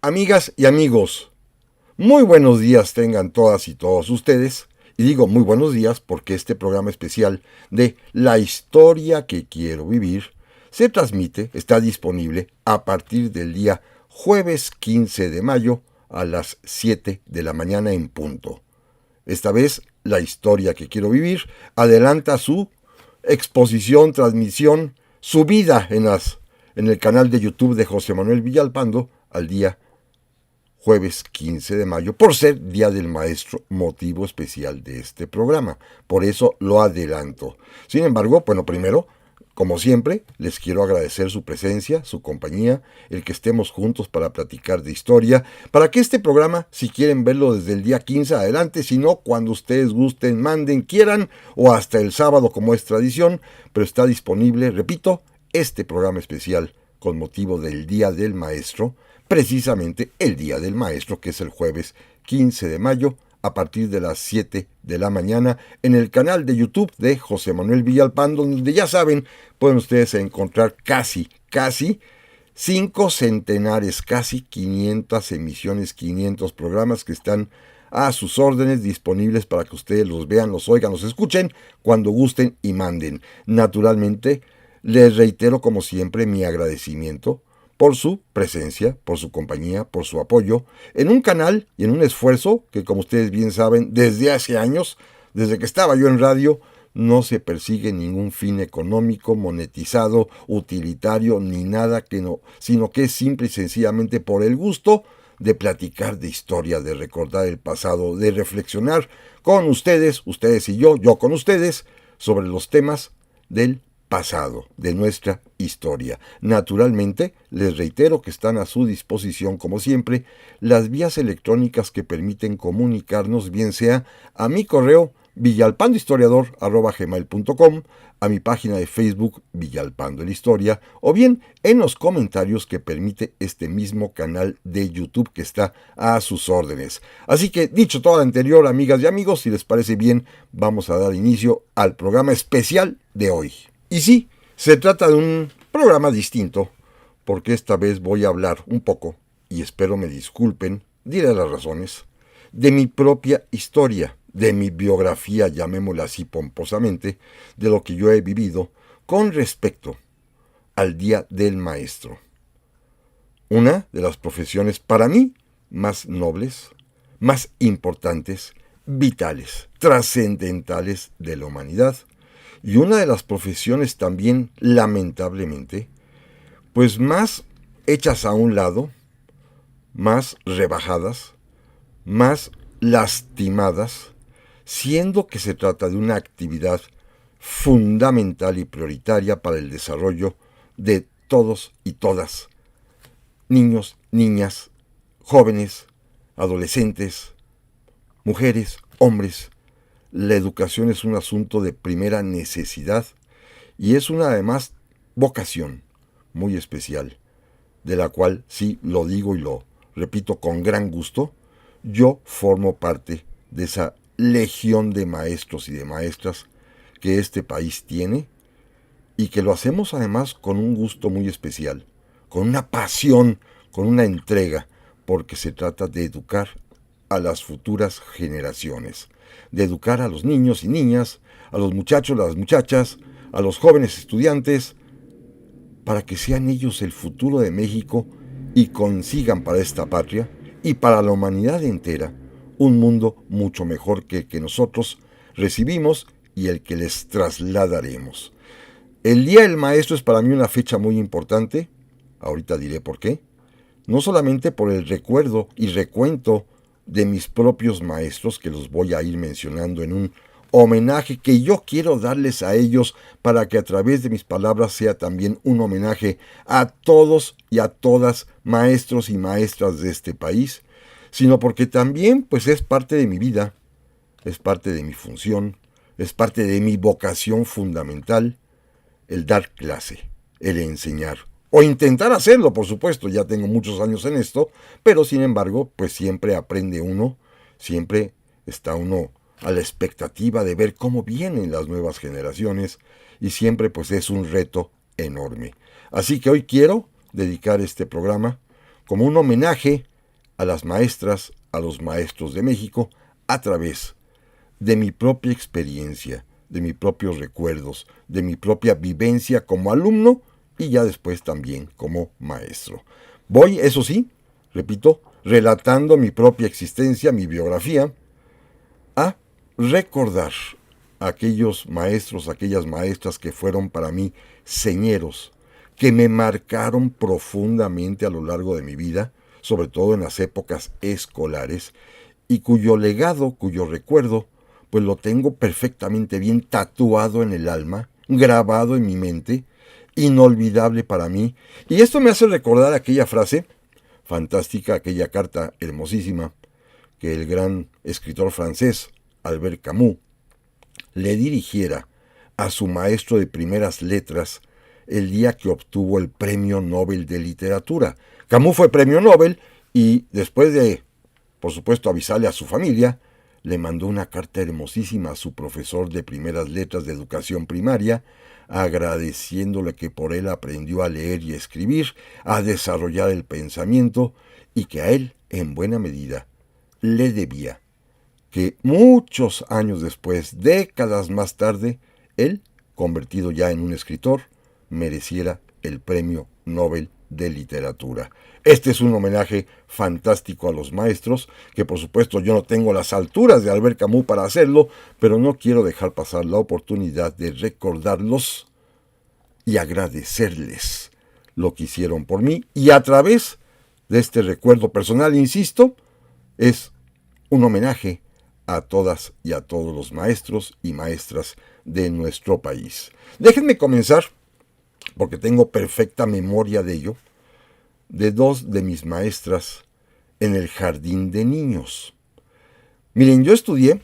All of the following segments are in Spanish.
Amigas y amigos, muy buenos días tengan todas y todos ustedes. Y digo muy buenos días porque este programa especial de La historia que quiero vivir se transmite, está disponible a partir del día jueves 15 de mayo a las 7 de la mañana en punto. Esta vez, La historia que quiero vivir adelanta su exposición, transmisión, subida en el canal de YouTube de José Manuel Villalpando al día jueves 15 de mayo, por ser Día del Maestro, motivo especial de este programa. Por eso lo adelanto. Sin embargo, bueno, primero, como siempre, les quiero agradecer su presencia, su compañía, el que estemos juntos para platicar de historia, para que este programa, si quieren verlo desde el día 15 adelante, si no, cuando ustedes gusten, manden, quieran, o hasta el sábado como es tradición, pero está disponible, repito, este programa especial con motivo del Día del Maestro, precisamente el Día del Maestro, que es el jueves 15 de mayo, a partir de las 7 de la mañana, en el canal de YouTube de José Manuel Villalpando, donde ya saben, pueden ustedes encontrar casi 5 centenares, casi 500 emisiones, 500 programas que están a sus órdenes, disponibles para que ustedes los vean, los oigan, los escuchen, cuando gusten y manden. Naturalmente, les reitero como siempre mi agradecimiento por su presencia, por su compañía, por su apoyo, en un canal y en un esfuerzo que, como ustedes bien saben, desde hace años, desde que estaba yo en radio, no se persigue ningún fin económico, monetizado, utilitario, ni nada que no, sino que es simple y sencillamente por el gusto de platicar de historia, de recordar el pasado, de reflexionar con ustedes, ustedes y yo con ustedes, sobre los temas del pasado, de nuestra historia. Naturalmente, les reitero que están a su disposición, como siempre, las vías electrónicas que permiten comunicarnos, bien sea a mi correo villalpandohistoriador@gmail.com, a mi página de Facebook Villalpando en la Historia, o bien en los comentarios que permite este mismo canal de YouTube que está a sus órdenes. Así que, dicho todo lo anterior, amigas y amigos, si les parece bien, vamos a dar inicio al programa especial de hoy. Y sí, se trata de un programa distinto, porque esta vez voy a hablar un poco, y espero me disculpen, diré las razones, de mi propia historia, de mi biografía, llamémosla así pomposamente, de lo que yo he vivido con respecto al Día del Maestro. Una de las profesiones para mí más nobles, más importantes, vitales, trascendentales de la humanidad, y una de las profesiones también, lamentablemente, pues más hechas a un lado, más rebajadas, más lastimadas, siendo que se trata de una actividad fundamental y prioritaria para el desarrollo de todos y todas, niños, niñas, jóvenes, adolescentes, mujeres, hombres. La educación es un asunto de primera necesidad y es una además vocación muy especial, de la cual, sí lo digo y lo repito con gran gusto, yo formo parte de esa legión de maestros y de maestras que este país tiene y que lo hacemos además con un gusto muy especial, con una pasión, con una entrega, porque se trata de educar a las futuras generaciones, de educar a los niños y niñas, a los muchachos, a las muchachas, a los jóvenes estudiantes, para que sean ellos el futuro de México y consigan para esta patria y para la humanidad entera un mundo mucho mejor que el que nosotros recibimos y el que les trasladaremos. El Día del Maestro es para mí una fecha muy importante, ahorita diré por qué, no solamente por el recuerdo y recuento de mis propios maestros, que los voy a ir mencionando en un homenaje que yo quiero darles a ellos para que a través de mis palabras sea también un homenaje a todos y a todas maestros y maestras de este país, sino porque también pues es parte de mi vida, es parte de mi función, es parte de mi vocación fundamental, el dar clase, el enseñar. O intentar hacerlo, por supuesto, ya tengo muchos años en esto, pero sin embargo, pues siempre aprende uno, siempre está uno a la expectativa de ver cómo vienen las nuevas generaciones y siempre pues es un reto enorme. Así que hoy quiero dedicar este programa como un homenaje a las maestras, a los maestros de México, a través de mi propia experiencia, de mis propios recuerdos, de mi propia vivencia como alumno y ya después también como maestro. Voy, eso sí, repito, relatando mi propia existencia, mi biografía, a recordar a aquellos maestros, aquellas maestras que fueron para mí señeros, que me marcaron profundamente a lo largo de mi vida, sobre todo en las épocas escolares, y cuyo legado, cuyo recuerdo, pues lo tengo perfectamente bien tatuado en el alma, grabado en mi mente, inolvidable para mí. Y esto me hace recordar aquella frase fantástica, aquella carta hermosísima que el gran escritor francés Albert Camus le dirigiera a su maestro de primeras letras el día que obtuvo el Premio Nobel de Literatura. Camus fue premio Nobel y después de, por supuesto, avisarle a su familia, le mandó una carta hermosísima a su profesor de primeras letras de educación primaria, agradeciéndole que por él aprendió a leer y a escribir, a desarrollar el pensamiento y que a él, en buena medida, le debía que muchos años después, décadas más tarde, él, convertido ya en un escritor, mereciera el Premio Nobel de Literatura. Este es un homenaje fantástico a los maestros, que por supuesto yo no tengo las alturas de Albert Camus para hacerlo, pero no quiero dejar pasar la oportunidad de recordarlos y agradecerles lo que hicieron por mí, y a través de este recuerdo personal, insisto, es un homenaje a todas y a todos los maestros y maestras de nuestro país. Déjenme comenzar, porque tengo perfecta memoria de ello, de dos de mis maestras en el jardín de niños. Miren, yo estudié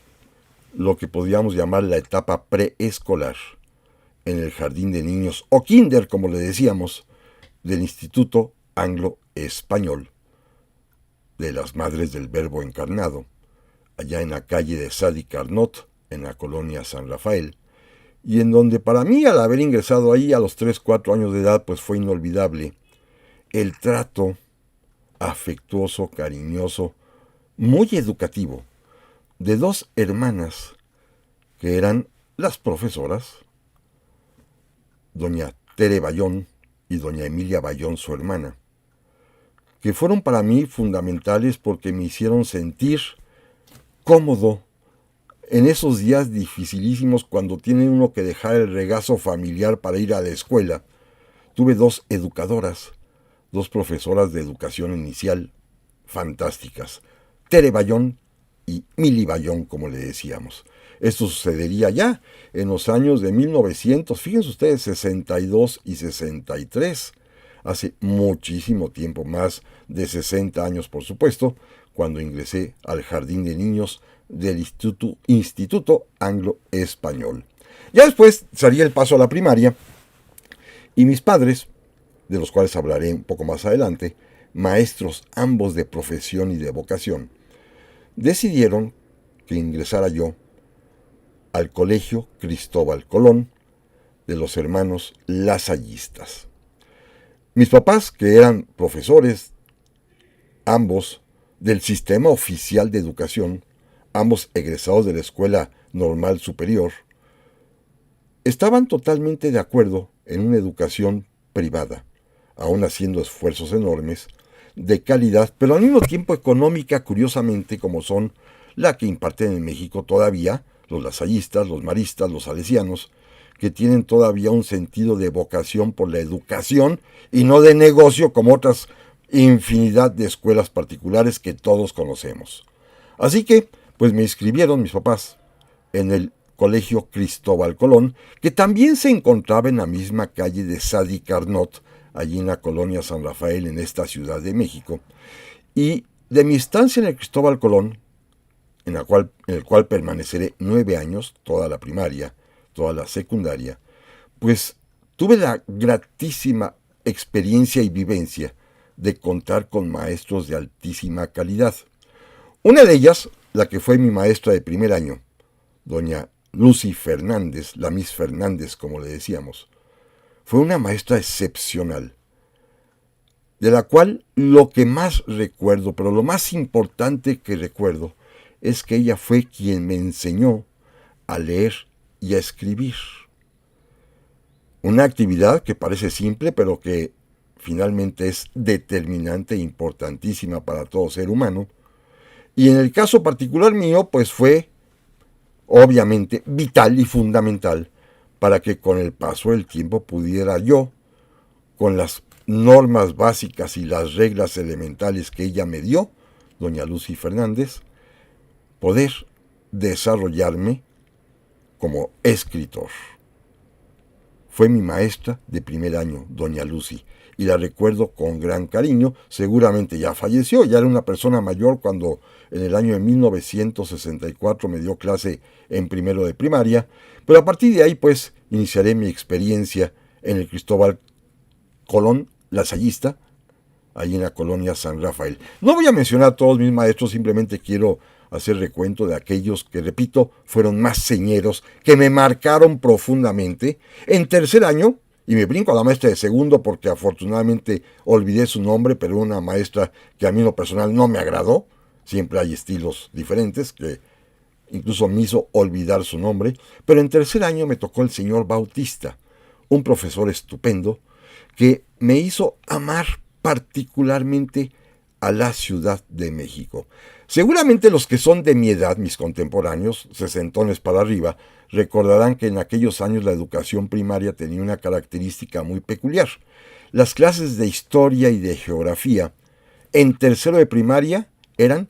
lo que podríamos llamar la etapa preescolar en el jardín de niños, o kinder, como le decíamos, del Instituto Anglo-Español de las Madres del Verbo Encarnado, allá en la calle de Sadi Carnot, en la colonia San Rafael, y en donde para mí, al haber ingresado ahí a los 3-4 años de edad, pues fue inolvidable el trato afectuoso, cariñoso, muy educativo, de dos hermanas que eran las profesoras, doña Tere Bayón y doña Emilia Bayón, su hermana, que fueron para mí fundamentales porque me hicieron sentir cómodo en esos días dificilísimos cuando tiene uno que dejar el regazo familiar para ir a la escuela. Tuve dos educadoras, dos profesoras de educación inicial fantásticas, Tere Bayón y Mili Bayón, como le decíamos. Esto sucedería ya en los años de 1900, fíjense ustedes, 62 y 63, hace muchísimo tiempo, más de 60 años por supuesto, cuando ingresé al jardín de niños del Instituto Anglo-Español. Ya después salí el paso a la primaria y mis padres, de los cuales hablaré un poco más adelante, maestros ambos de profesión y de vocación, decidieron que ingresara yo al Colegio Cristóbal Colón de los hermanos lasallistas. Mis papás, que eran profesores, ambos del sistema oficial de educación, ambos egresados de la Escuela Normal Superior, estaban totalmente de acuerdo en una educación privada, aún haciendo esfuerzos enormes, de calidad, pero al mismo tiempo económica, curiosamente, como son la que imparten en México todavía los lasallistas, los maristas, los salesianos, que tienen todavía un sentido de vocación por la educación y no de negocio como otras infinidad de escuelas particulares que todos conocemos. Así que, pues me inscribieron mis papás en el Colegio Cristóbal Colón, que también se encontraba en la misma calle de Sadi Carnot, allí en la colonia San Rafael, en esta Ciudad de México. Y de mi estancia en el Cristóbal Colón, en el cual permaneceré 9 años, toda la primaria, toda la secundaria, pues tuve la gratísima experiencia y vivencia de contar con maestros de altísima calidad. Una de ellas, la que fue mi maestra de primer año, doña Lucy Fernández, la Miss Fernández, como le decíamos, fue una maestra excepcional. de la cual lo que más recuerdo, pero lo más importante que recuerdo, es que ella fue quien me enseñó a leer y a escribir. Una actividad que parece simple, pero que finalmente es determinante e importantísima para todo ser humano. Y en el caso particular mío, pues fue obviamente vital y fundamental para que con el paso del tiempo pudiera yo, con las normas básicas y las reglas elementales que ella me dio, doña Lucy Fernández, poder desarrollarme como escritor. Fue mi maestra de primer año, doña Lucy, y la recuerdo con gran cariño. Seguramente ya falleció, ya era una persona mayor cuando en el año de 1964 me dio clase en primero de primaria, pero a partir de ahí pues iniciaré mi experiencia en el Cristóbal Colón, lasallista, ahí en la colonia San Rafael. No voy a mencionar a todos mis maestros, simplemente quiero hacer recuento de aquellos que, repito, fueron más señeros, que me marcaron profundamente. En tercer año, y me brinco a la maestra de segundo porque afortunadamente olvidé su nombre, pero una maestra que a mí en lo personal no me agradó. Siempre hay estilos diferentes que incluso me hizo olvidar su nombre. Pero en tercer año me tocó el señor Bautista, un profesor estupendo que me hizo amar particularmente a la Ciudad de México. Seguramente los que son de mi edad, mis contemporáneos, sesentones para arriba, recordarán que en aquellos años la educación primaria tenía una característica muy peculiar. Las clases de historia y de geografía en tercero de primaria eran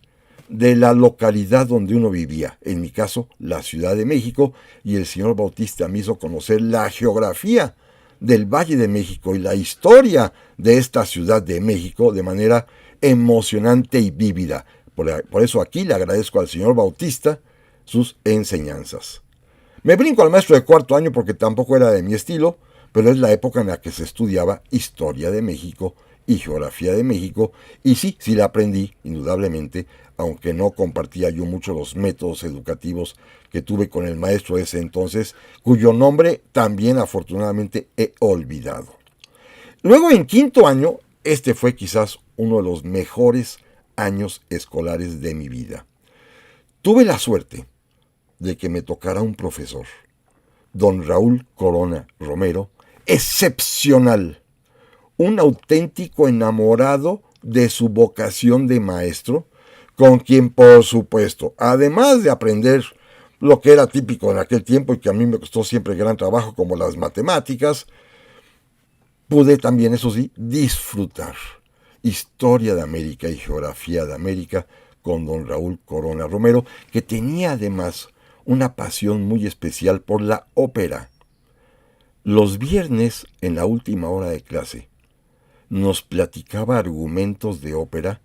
de la localidad donde uno vivía, en mi caso la Ciudad de México, y el señor Bautista me hizo conocer la geografía del Valle de México y la historia de esta Ciudad de México de manera emocionante y vívida. Por eso aquí le agradezco al señor Bautista sus enseñanzas. Me brinco al maestro de cuarto año porque tampoco era de mi estilo, pero es la época en la que se estudiaba historia de México y geografía de México, y sí la aprendí, indudablemente, aunque no compartía yo mucho los métodos educativos que tuve con el maestro de ese entonces, cuyo nombre también afortunadamente he olvidado. Luego en quinto año, este fue quizás uno de los mejores años escolares de mi vida. Tuve la suerte de que me tocara un profesor, don Raúl Corona Romero, excepcional, un auténtico enamorado de su vocación de maestro, con quien, por supuesto, además de aprender lo que era típico en aquel tiempo y que a mí me costó siempre gran trabajo, como las matemáticas, pude también, eso sí, disfrutar historia de América y geografía de América con don Raúl Corona Romero, que tenía además una pasión muy especial por la ópera. Los viernes, en la última hora de clase, nos platicaba argumentos de ópera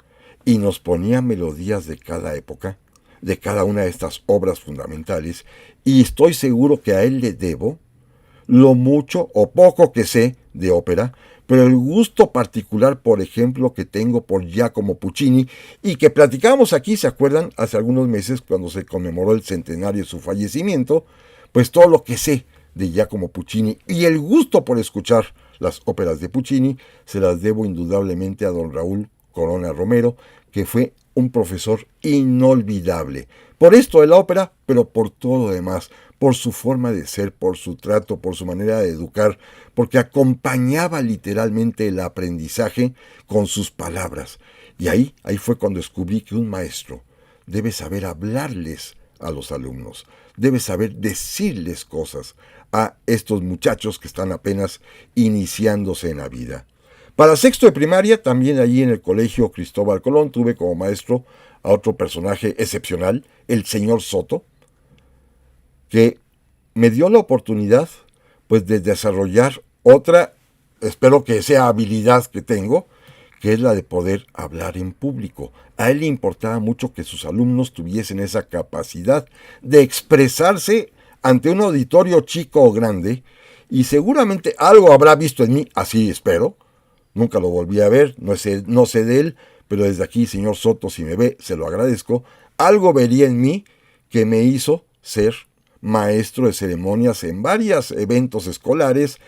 y nos ponía melodías de cada época, de cada una de estas obras fundamentales, y estoy seguro que a él le debo lo mucho o poco que sé de ópera, pero el gusto particular, por ejemplo, que tengo por Giacomo Puccini, y que platicamos aquí, ¿se acuerdan? Hace algunos meses, cuando se conmemoró el centenario de su fallecimiento, pues todo lo que sé de Giacomo Puccini y el gusto por escuchar las óperas de Puccini, se las debo indudablemente a don Raúl Corona Romero, que fue un profesor inolvidable. Por esto de la ópera, pero por todo lo demás, por su forma de ser, por su trato, por su manera de educar, porque acompañaba literalmente el aprendizaje con sus palabras. Y ahí fue cuando descubrí que un maestro debe saber hablarles a los alumnos, debe saber decirles cosas a estos muchachos que están apenas iniciándose en la vida. Para sexto de primaria, también allí en el colegio Cristóbal Colón, tuve como maestro a otro personaje excepcional, el señor Soto, que me dio la oportunidad pues de desarrollar otra, espero que sea habilidad que tengo, que es la de poder hablar en público. A él le importaba mucho que sus alumnos tuviesen esa capacidad de expresarse ante un auditorio chico o grande, y seguramente algo habrá visto en mí, así espero. Nunca lo volví a ver, no sé de él, pero desde aquí, señor Soto, si me ve, se lo agradezco. Algo vería en mí que me hizo ser maestro de ceremonias en varios eventos escolares,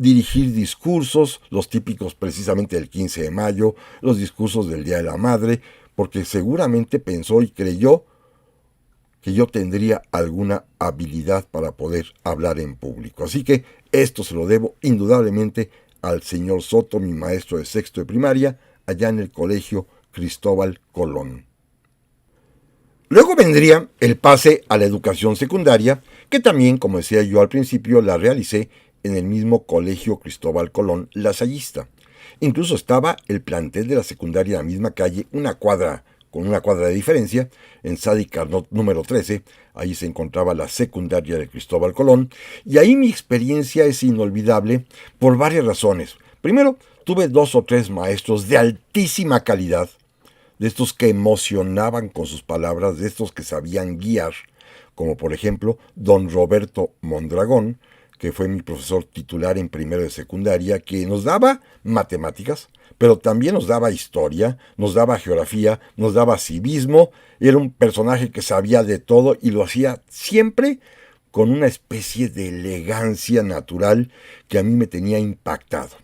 dirigir discursos, los típicos precisamente del 15 de mayo, los discursos del Día de la Madre, porque seguramente pensó y creyó que yo tendría alguna habilidad para poder hablar en público. Así que esto se lo debo indudablemente al señor Soto, mi maestro de sexto de primaria, allá en el colegio Cristóbal Colón. Luego vendría el pase a la educación secundaria, que también, como decía yo al principio, la realicé en el mismo colegio Cristóbal Colón Lasallista. Incluso estaba el plantel de la secundaria en la misma calle, con una cuadra de diferencia, en Sadi Carnot número 13, ahí se encontraba la secundaria de Cristóbal Colón, y ahí mi experiencia es inolvidable por varias razones. Primero, tuve 2 o 3 maestros de altísima calidad, de estos que emocionaban con sus palabras, de estos que sabían guiar, como por ejemplo don Roberto Mondragón, que fue mi profesor titular en primero de secundaria, que nos daba matemáticas, pero también nos daba historia, nos daba geografía, nos daba civismo. Era un personaje que sabía de todo y lo hacía siempre con una especie de elegancia natural que a mí me tenía impactado.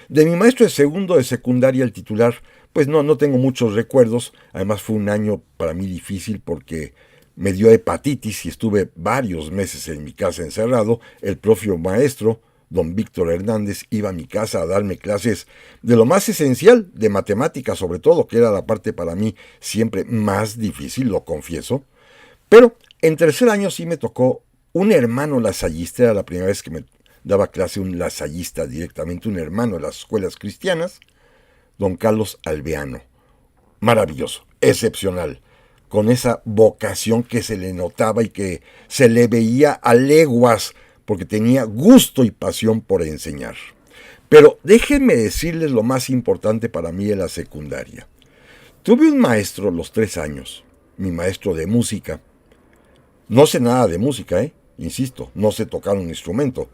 De mi maestro de segundo de secundaria, el titular, pues no tengo muchos recuerdos. Además fue un año para mí difícil porque me dio hepatitis y estuve varios meses en mi casa encerrado. El propio maestro, don Víctor Hernández, iba a mi casa a darme clases de lo más esencial, de matemáticas sobre todo, que era la parte para mí siempre más difícil, lo confieso. Pero en tercer año sí me tocó un hermano lasallista, era la primera vez que me daba clase un lasallista directamente, un hermano de las escuelas cristianas, don Carlos Alveano. Maravilloso, excepcional, con esa vocación que se le notaba y que se le veía a leguas, porque tenía gusto y pasión por enseñar. Pero déjenme decirles lo más importante para mí en la secundaria. Tuve un maestro los 3 años, mi maestro de música. No sé nada de música, insisto, no sé tocar un instrumento,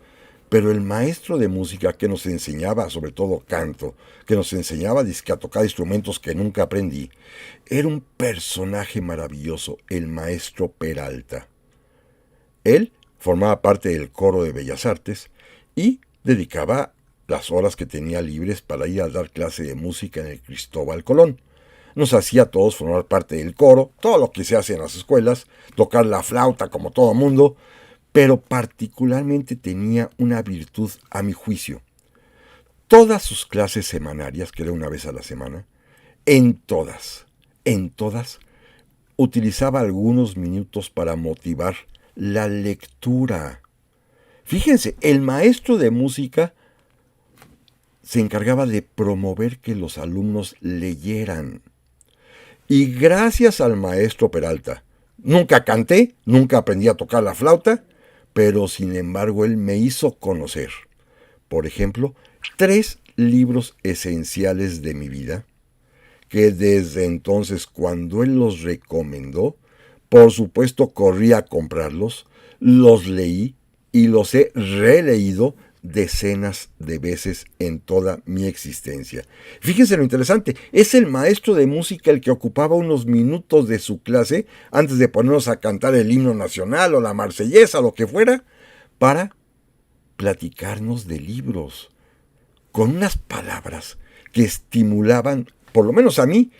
pero el maestro de música que nos enseñaba sobre todo canto, que nos enseñaba a tocar instrumentos que nunca aprendí, era un personaje maravilloso, el maestro Peralta. Él formaba parte del coro de Bellas Artes y dedicaba las horas que tenía libres para ir a dar clase de música en el Cristóbal Colón. Nos hacía a todos formar parte del coro, todo lo que se hace en las escuelas, tocar la flauta como todo mundo, pero particularmente tenía una virtud a mi juicio. Todas sus clases semanarias, que era una vez a la semana, en todas, utilizaba algunos minutos para motivar la lectura. Fíjense, el maestro de música se encargaba de promover que los alumnos leyeran. Y gracias al maestro Peralta, nunca canté, nunca aprendí a tocar la flauta, pero sin embargo él me hizo conocer, por ejemplo, 3 libros esenciales de mi vida, que desde entonces cuando él los recomendó, por supuesto corrí a comprarlos, los leí y los he releído decenas de veces en toda mi existencia. Fíjense lo interesante, es el maestro de música el que ocupaba unos minutos de su clase antes de ponernos a cantar el himno nacional o la marsellesa o lo que fuera, para platicarnos de libros, con unas palabras que estimulaban, por lo menos a mí,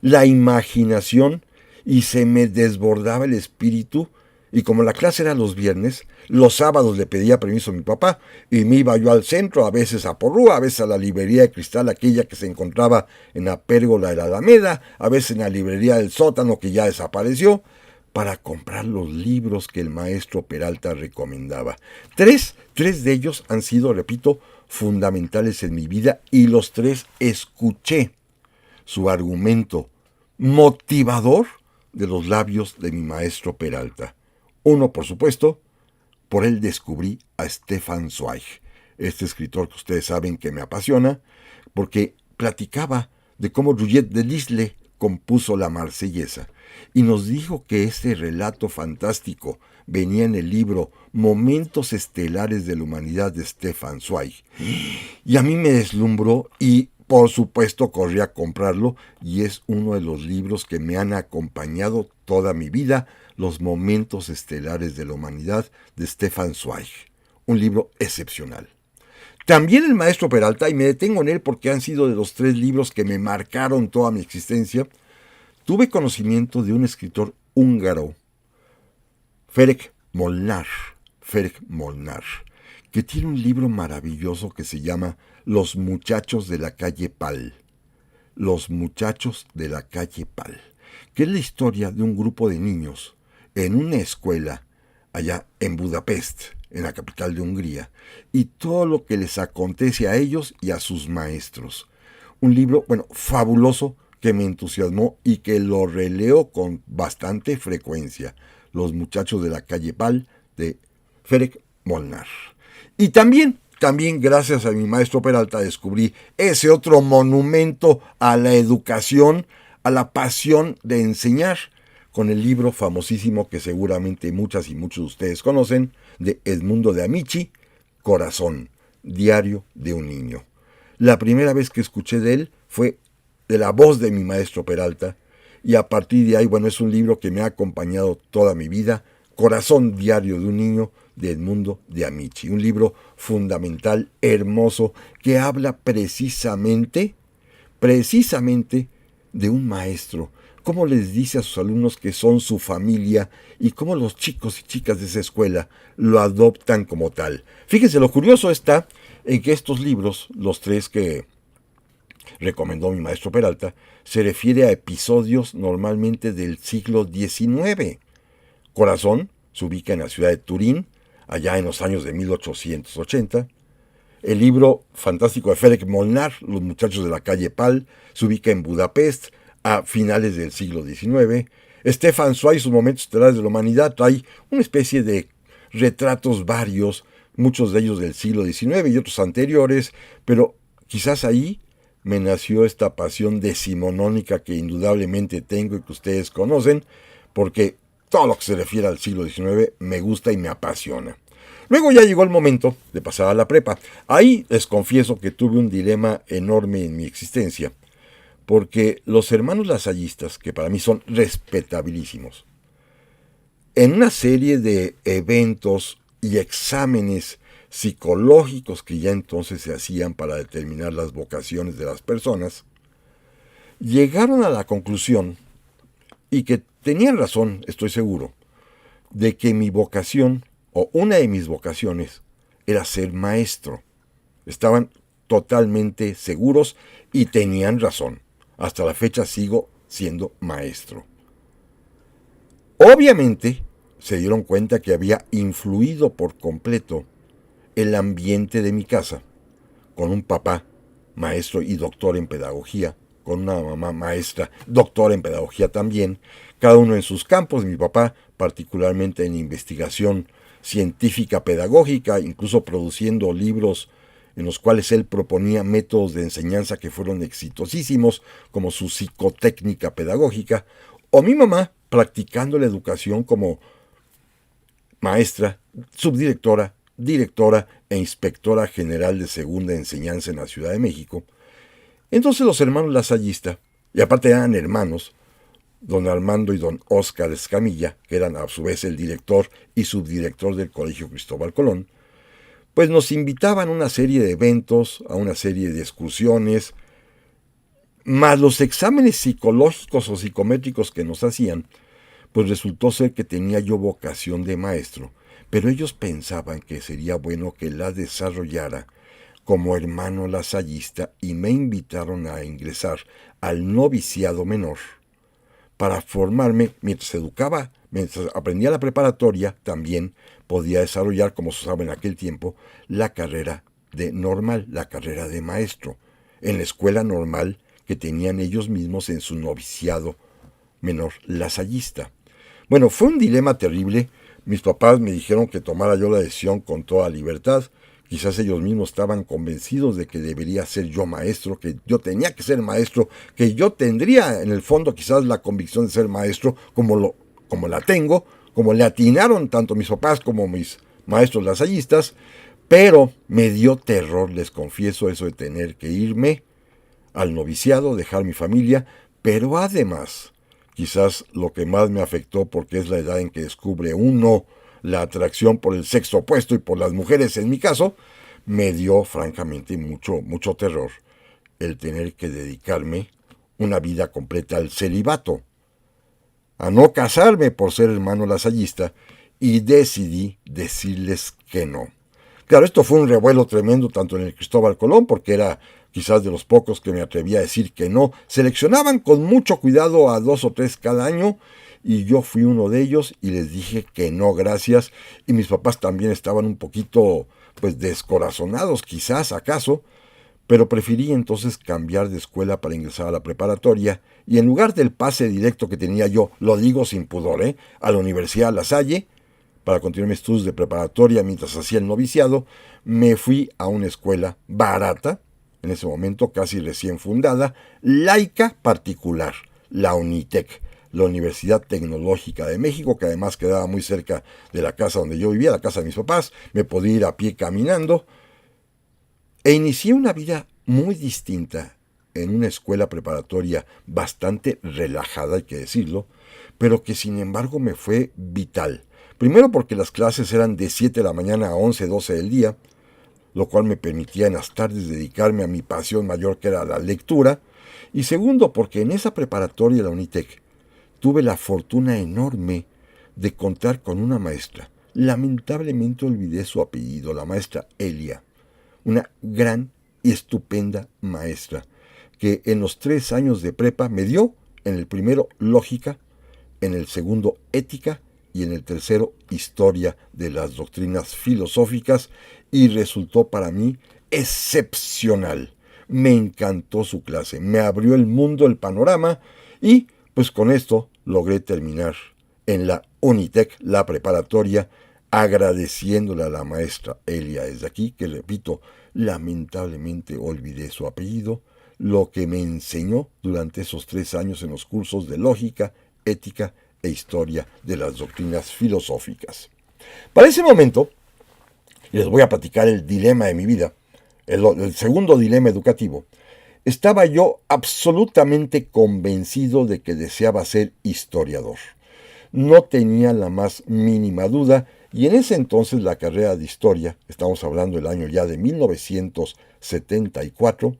la imaginación y se me desbordaba el espíritu. Y como la clase era los viernes, los sábados le pedía permiso a mi papá y me iba yo al centro, a veces a Porrúa, a veces a la librería de cristal, aquella que se encontraba en la pérgola de la Alameda, a veces en la librería del sótano que ya desapareció, para comprar los libros que el maestro Peralta recomendaba. Tres de ellos han sido, repito, fundamentales en mi vida y los 3 escuché su argumento motivador de los labios de mi maestro Peralta. Uno, por supuesto, por él descubrí a Stefan Zweig, este escritor que ustedes saben que me apasiona, porque platicaba de cómo Ruget de Lisle compuso la Marsellesa y nos dijo que este relato fantástico venía en el libro Momentos Estelares de la Humanidad de Stefan Zweig. Y a mí me deslumbró y por supuesto corrí a comprarlo y es uno de los libros que me han acompañado toda mi vida, Los Momentos Estelares de la Humanidad de Stefan Zweig. Un libro excepcional. También el maestro Peralta, y me detengo en él porque han sido de los 3 libros que me marcaron toda mi existencia, tuve conocimiento de un escritor húngaro, Ferenc Molnár, que tiene un libro maravilloso que se llama Los muchachos de la calle Pal. Los muchachos de la calle Pal, que es la historia de un grupo de niños en una escuela allá en Budapest, en la capital de Hungría, y todo lo que les acontece a ellos y a sus maestros. Un libro, bueno, fabuloso, que me entusiasmó y que lo releo con bastante frecuencia. Los muchachos de la calle Pal, de Ferenc Molnár. Y también gracias a mi maestro Peralta descubrí ese otro monumento a la educación, a la pasión de enseñar, con el libro famosísimo que seguramente muchas y muchos de ustedes conocen, de Edmundo de Amici, Corazón, diario de un niño. La primera vez que escuché de él fue de la voz de mi maestro Peralta, y a partir de ahí, bueno, es un libro que me ha acompañado toda mi vida, Corazón, diario de un niño, de Edmundo de Amici. Un libro fundamental, hermoso, que habla precisamente de un maestro, cómo les dice a sus alumnos que son su familia y cómo los chicos y chicas de esa escuela lo adoptan como tal. Fíjense, lo curioso está en que estos libros, los 3 que recomendó mi maestro Peralta, se refiere a episodios normalmente del siglo XIX. Corazón se ubica en la ciudad de Turín, allá en los años de 1880. El libro fantástico de Ferenc Molnár, Los muchachos de la calle Pal, se ubica en Budapest a finales del siglo XIX. Stefan Zweig, Sus momentos estelares de la humanidad, trae una especie de retratos varios, muchos de ellos del siglo XIX y otros anteriores, pero quizás ahí me nació esta pasión decimonónica que indudablemente tengo y que ustedes conocen, porque todo lo que se refiere al siglo XIX me gusta y me apasiona. Luego ya llegó el momento de pasar a la prepa. Ahí les confieso que tuve un dilema enorme en mi existencia, porque los hermanos lasallistas, que para mí son respetabilísimos, en una serie de eventos y exámenes psicológicos que ya entonces se hacían para determinar las vocaciones de las personas, llegaron a la conclusión, y que tenían razón, estoy seguro, de que mi vocación, o una de mis vocaciones, era ser maestro. Estaban totalmente seguros y tenían razón. Hasta la fecha sigo siendo maestro. Obviamente se dieron cuenta que había influido por completo el ambiente de mi casa, con un papá maestro y doctor en pedagogía, con una mamá maestra, doctora en pedagogía también, cada uno en sus campos. Mi papá particularmente en investigación científica pedagógica, incluso produciendo libros en los cuales él proponía métodos de enseñanza que fueron exitosísimos, como su psicotécnica pedagógica, o mi mamá practicando la educación como maestra, subdirectora, directora e inspectora general de segunda enseñanza en la Ciudad de México. Entonces los hermanos Lasallista, y aparte eran hermanos, don Armando y don Óscar Escamilla, que eran a su vez el director y subdirector del Colegio Cristóbal Colón, pues nos invitaban a una serie de eventos, a una serie de excursiones, más los exámenes psicológicos o psicométricos que nos hacían, pues resultó ser que tenía yo vocación de maestro, pero ellos pensaban que sería bueno que la desarrollara como hermano lasallista y me invitaron a ingresar al noviciado menor para formarme mientras educaba, mientras aprendía la preparatoria, también podía desarrollar, como se usaba en aquel tiempo, la carrera de normal, la carrera de maestro, en la escuela normal que tenían ellos mismos en su noviciado menor lasallista. Bueno, fue un dilema terrible. Mis papás me dijeron que tomara yo la decisión con toda libertad. Quizás ellos mismos estaban convencidos de que debería ser yo maestro, que yo tenía que ser maestro, que yo tendría en el fondo quizás la convicción de ser maestro, como la tengo, como le atinaron tanto mis papás como mis maestros lasallistas, pero me dio terror, les confieso, eso de tener que irme al noviciado, dejar mi familia, pero además, quizás lo que más me afectó, porque es la edad en que descubre uno la atracción por el sexo opuesto y por las mujeres en mi caso, me dio francamente mucho terror el tener que dedicarme una vida completa al celibato, a no casarme por ser hermano lasallista, y decidí decirles que no. Claro, esto fue un revuelo tremendo tanto en el Cristóbal Colón, porque era quizás de los pocos que me atrevía a decir que no. Seleccionaban con mucho cuidado a 2 o 3 cada año, y yo fui uno de ellos y les dije que no, gracias. Y mis papás también estaban un poquito, pues, descorazonados, quizás, acaso, pero preferí entonces cambiar de escuela para ingresar a la preparatoria, y en lugar del pase directo que tenía yo, lo digo sin pudor, a la Universidad La Salle, para continuar mis estudios de preparatoria mientras hacía el noviciado, me fui a una escuela barata, en ese momento casi recién fundada, laica particular, la UNITEC, la Universidad Tecnológica de México, que además quedaba muy cerca de la casa donde yo vivía, la casa de mis papás, me podía ir a pie caminando, e inicié una vida muy distinta en una escuela preparatoria bastante relajada, hay que decirlo, pero que sin embargo me fue vital. Primero porque las clases eran de 7 de la mañana a 11, 12 del día, lo cual me permitía en las tardes dedicarme a mi pasión mayor, que era la lectura. Y segundo porque en esa preparatoria de la UNITEC tuve la fortuna enorme de contar con una maestra. Lamentablemente olvidé su apellido, la maestra Elia, una gran y estupenda maestra, que en los 3 años de prepa me dio, en el primero, lógica, en el segundo, ética, y en el tercero, historia de las doctrinas filosóficas, y resultó para mí excepcional. Me encantó su clase, me abrió el mundo, el panorama, y pues con esto logré terminar en la UNITEC, la preparatoria, agradeciéndole a la maestra Elia desde aquí, que repito, lamentablemente olvidé su apellido, lo que me enseñó durante esos 3 años en los cursos de lógica, ética e historia de las doctrinas filosóficas. Para ese momento, les voy a platicar el dilema de mi vida, el segundo dilema educativo. Estaba yo absolutamente convencido de que deseaba ser historiador. No tenía la más mínima duda, y en ese entonces la carrera de historia, estamos hablando del año ya de 1974,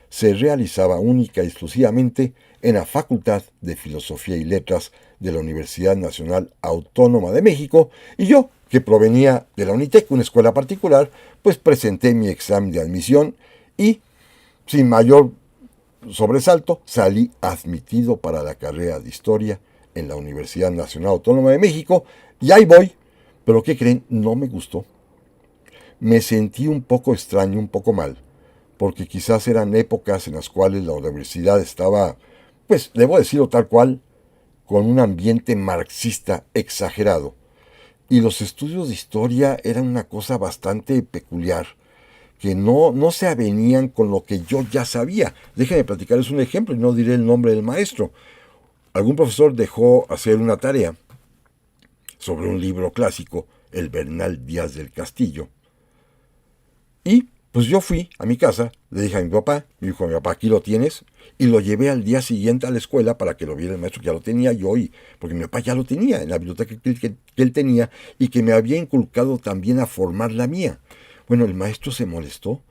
se realizaba única y exclusivamente en la Facultad de Filosofía y Letras de la Universidad Nacional Autónoma de México, y yo, que provenía de la UNITEC, una escuela particular, pues presenté mi examen de admisión y, sin mayor sobresalto, salí admitido para la carrera de Historia en la Universidad Nacional Autónoma de México, y ahí voy. Pero ¿qué creen? No me gustó. Me sentí un poco extraño, un poco mal, porque quizás eran épocas en las cuales la universidad estaba, pues debo decirlo tal cual, con un ambiente marxista exagerado. Y los estudios de historia eran una cosa bastante peculiar, que no se avenían con lo que yo ya sabía. Déjenme platicarles un ejemplo y no diré el nombre del maestro. Algún profesor dejó hacer una tarea sobre un libro clásico, el Bernal Díaz del Castillo. Y pues yo fui a mi casa, le dije a mi papá, me dijo, mi papá, aquí lo tienes, y lo llevé al día siguiente a la escuela para que lo viera el maestro, que ya lo tenía yo, porque mi papá ya lo tenía en la biblioteca que él tenía, y que me había inculcado también a formar la mía. Bueno, el maestro se molestó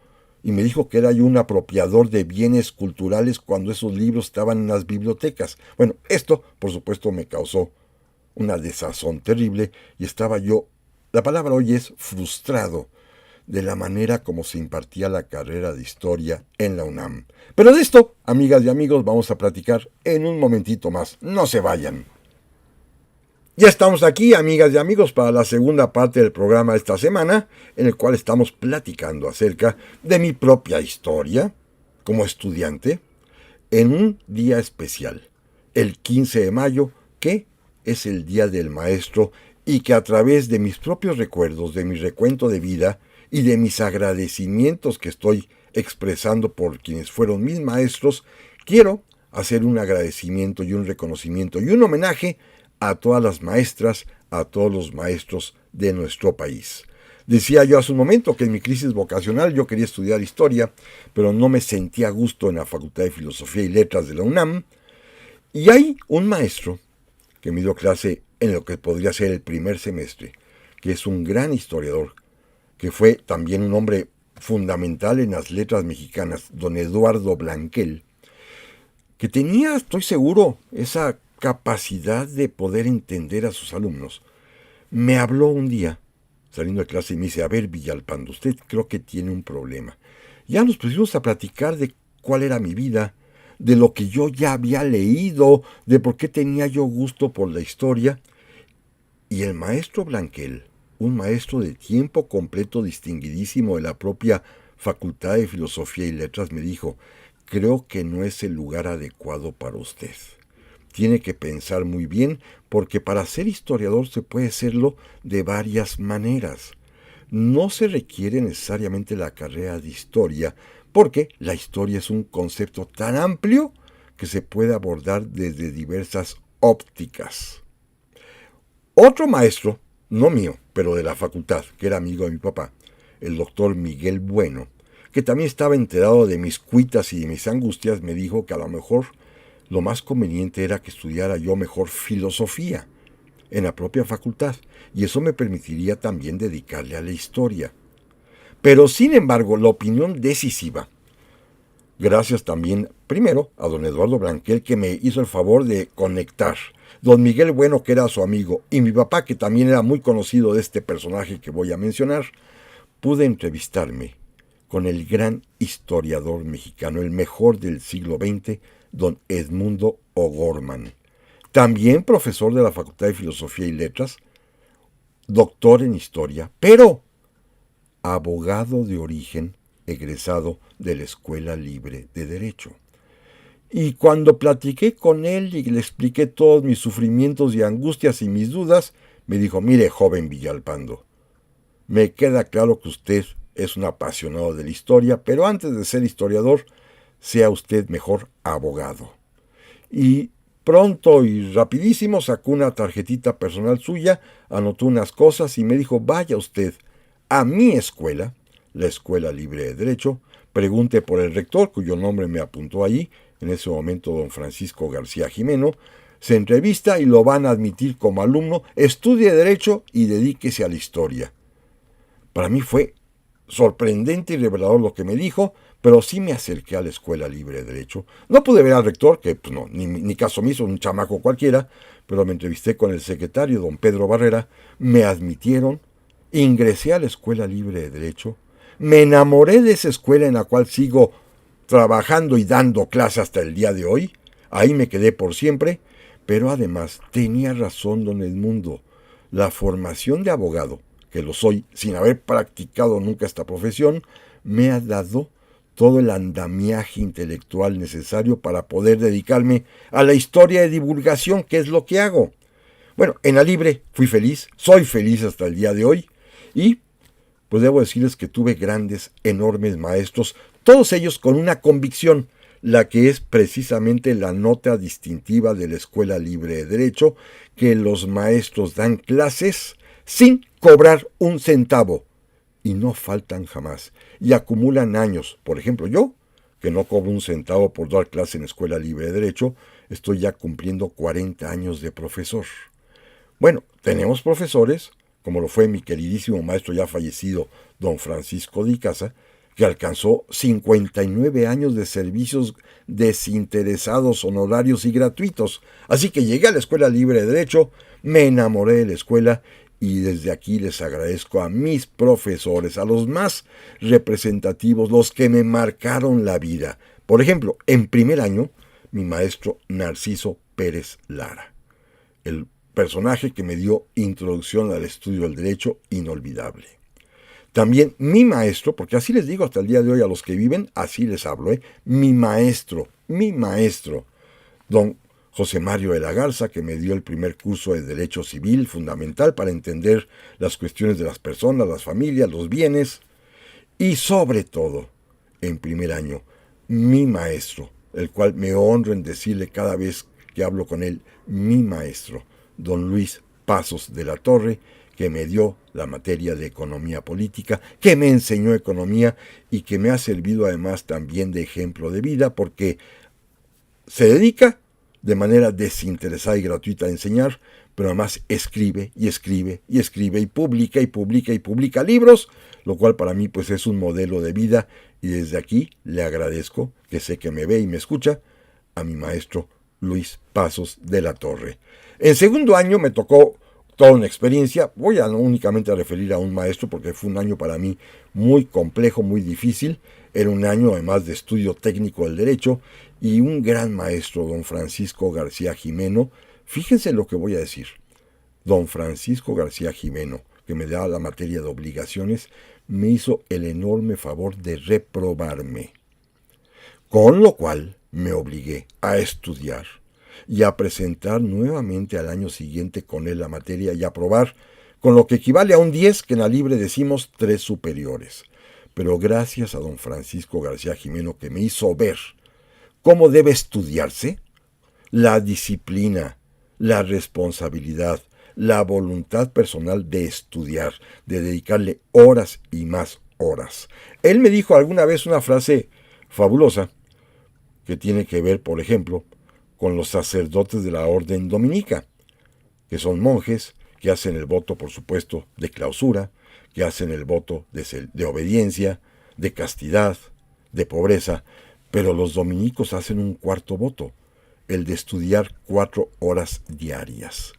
y me dijo que era yo un apropiador de bienes culturales cuando esos libros estaban en las bibliotecas. Bueno, esto, por supuesto, me causó una desazón terrible, y estaba yo, la palabra hoy es frustrado, de la manera como se impartía la carrera de historia en la UNAM. Pero de esto, amigas y amigos, vamos a platicar en un momentito más. No se vayan. Ya estamos aquí, amigas y amigos, para la segunda parte del programa de esta semana, en el cual estamos platicando acerca de mi propia historia como estudiante en un día especial, el 15 de mayo, que es el Día del Maestro, y que a través de mis propios recuerdos, de mi recuento de vida y de mis agradecimientos que estoy expresando por quienes fueron mis maestros, quiero hacer un agradecimiento y un reconocimiento y un homenaje a todas las maestras, a todos los maestros de nuestro país. Decía yo hace un momento que en mi crisis vocacional yo quería estudiar historia, pero no me sentía a gusto en la Facultad de Filosofía y Letras de la UNAM, y hay un maestro que me dio clase en lo que podría ser el primer semestre, que es un gran historiador, que fue también un hombre fundamental en las letras mexicanas, don Eduardo Blanquel, que tenía, estoy seguro, esa capacidad de poder entender a sus alumnos, me habló un día, saliendo de clase, y me dice: a ver, Villalpando, usted creo que tiene un problema. Ya nos pusimos a platicar de cuál era mi vida, de lo que yo ya había leído, de por qué tenía yo gusto por la historia. Y el maestro Blanquel, un maestro de tiempo completo distinguidísimo de la propia Facultad de Filosofía y Letras, me dijo: creo que no es el lugar adecuado para usted. Tiene que pensar muy bien, porque para ser historiador se puede serlo de varias maneras. No se requiere necesariamente la carrera de historia, porque la historia es un concepto tan amplio que se puede abordar desde diversas ópticas. Otro maestro, no mío, pero de la facultad, que era amigo de mi papá, el doctor Miguel Bueno, que también estaba enterado de mis cuitas y de mis angustias, me dijo que a lo mejor lo más conveniente era que estudiara yo mejor filosofía en la propia facultad, y eso me permitiría también dedicarle a la historia. Pero sin embargo, la opinión decisiva, gracias también primero a don Eduardo Blanquel, que me hizo el favor de conectar, don Miguel Bueno, que era su amigo, y mi papá, que también era muy conocido de este personaje que voy a mencionar, pude entrevistarme con el gran historiador mexicano, el mejor del siglo XX, don Edmundo O'Gorman, también profesor de la Facultad de Filosofía y Letras, doctor en historia, pero abogado de origen, egresado de la Escuela Libre de Derecho. Y cuando platiqué con él y le expliqué todos mis sufrimientos y angustias y mis dudas, me dijo: mire, joven Villalpando, me queda claro que usted es un apasionado de la historia, pero antes de ser historiador, sea usted mejor abogado. Y pronto y rapidísimo sacó una tarjetita personal suya, anotó unas cosas y me dijo: vaya usted a mi escuela, la Escuela Libre de Derecho, pregunte por el rector, cuyo nombre me apuntó allí, en ese momento don Francisco García Jimeno, se entrevista y lo van a admitir como alumno, estudie Derecho y dedíquese a la historia. Para mí fue sorprendente y revelador lo que me dijo, pero sí me acerqué a la Escuela Libre de Derecho. No pude ver al rector, que pues no, ni caso me hizo, un chamaco cualquiera, pero me entrevisté con el secretario, don Pedro Barrera, me admitieron, ingresé a la Escuela Libre de Derecho, me enamoré de esa escuela en la cual sigo trabajando y dando clases hasta el día de hoy, ahí me quedé por siempre, pero además tenía razón don Edmundo, la formación de abogado, que lo soy sin haber practicado nunca esta profesión, me ha dado todo el andamiaje intelectual necesario para poder dedicarme a la historia de divulgación, que es lo que hago. Bueno, en la Libre fui feliz, soy feliz hasta el día de hoy, y pues debo decirles que tuve grandes, enormes maestros, todos ellos con una convicción, la que es precisamente la nota distintiva de la Escuela Libre de Derecho, que los maestros dan clases sin cobrar un centavo, y no faltan jamás, y acumulan años. Por ejemplo, yo, que no cobro un centavo por dar clase en Escuela Libre de Derecho, estoy ya cumpliendo 40 años de profesor. Bueno, tenemos profesores, como lo fue mi queridísimo maestro ya fallecido, don Francisco de Icaza, que alcanzó 59 años de servicios desinteresados, honorarios y gratuitos. Así que llegué a la Escuela Libre de Derecho, me enamoré de la escuela, y desde aquí les agradezco a mis profesores, a los más representativos, los que me marcaron la vida. Por ejemplo, en primer año, mi maestro Narciso Pérez Lara, el personaje que me dio introducción al estudio del derecho, inolvidable. También mi maestro, porque así les digo hasta el día de hoy a los que viven, así les hablo, mi maestro, don José Mario de la Garza, que me dio el primer curso de Derecho Civil, fundamental para entender las cuestiones de las personas, las familias, los bienes, y sobre todo, en primer año, mi maestro, el cual me honro en decirle cada vez que hablo con él, mi maestro, don Luis Pasos de la Torre, que me dio la materia de economía política, que me enseñó economía y que me ha servido además también de ejemplo de vida, porque se dedica de manera desinteresada y gratuita a enseñar, pero además escribe y escribe y escribe y publica y publica y publica libros, lo cual para mí pues es un modelo de vida, y desde aquí le agradezco, que sé que me ve y me escucha, a mi maestro Luis Pasos de la Torre. En segundo año me tocó toda una experiencia. Voy a no únicamente a referir a un maestro porque fue un año para mí muy complejo, muy difícil. Era un año además de estudio técnico del derecho, y un gran maestro, don Francisco García Jimeno. Fíjense lo que voy a decir. Don Francisco García Jimeno, que me da la materia de obligaciones, me hizo el enorme favor de reprobarme. Con lo cual me obligué a estudiar y a presentar nuevamente al año siguiente con él la materia y aprobar, con lo que equivale a un 10, que en la libre decimos 3 superiores. Pero gracias a don Francisco García Jimeno, que me hizo ver cómo debe estudiarse, la disciplina, la responsabilidad, la voluntad personal de estudiar, de dedicarle horas y más horas. Él me dijo alguna vez una frase fabulosa que tiene que ver, por ejemplo, con los sacerdotes de la orden dominica, que son monjes, que hacen el voto, por supuesto, de clausura, que hacen el voto de obediencia, de castidad, de pobreza, pero los dominicos hacen un cuarto voto, el de estudiar 4 horas diarias.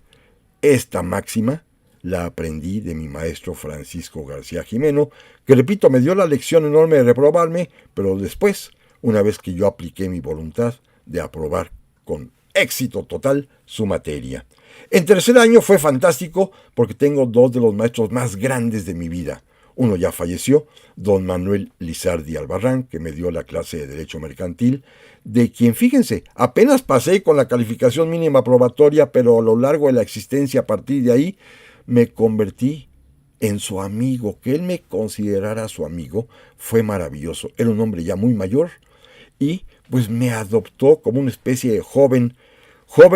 Esta máxima la aprendí de mi maestro Francisco García Jimeno, que, repito, me dio la lección enorme de reprobarme, pero después, una vez que yo apliqué mi voluntad de aprobar con éxito total su materia. En tercer año fue fantástico porque tengo 2 de los maestros más grandes de mi vida. Uno ya falleció, don Manuel Lizardi Albarrán, que me dio la clase de Derecho Mercantil, de quien, fíjense, apenas pasé con la calificación mínima aprobatoria, pero a lo largo de la existencia, a partir de ahí, me convertí en su amigo. Que él me considerara su amigo fue maravilloso. Era un hombre ya muy mayor y pues me adoptó como una especie de joven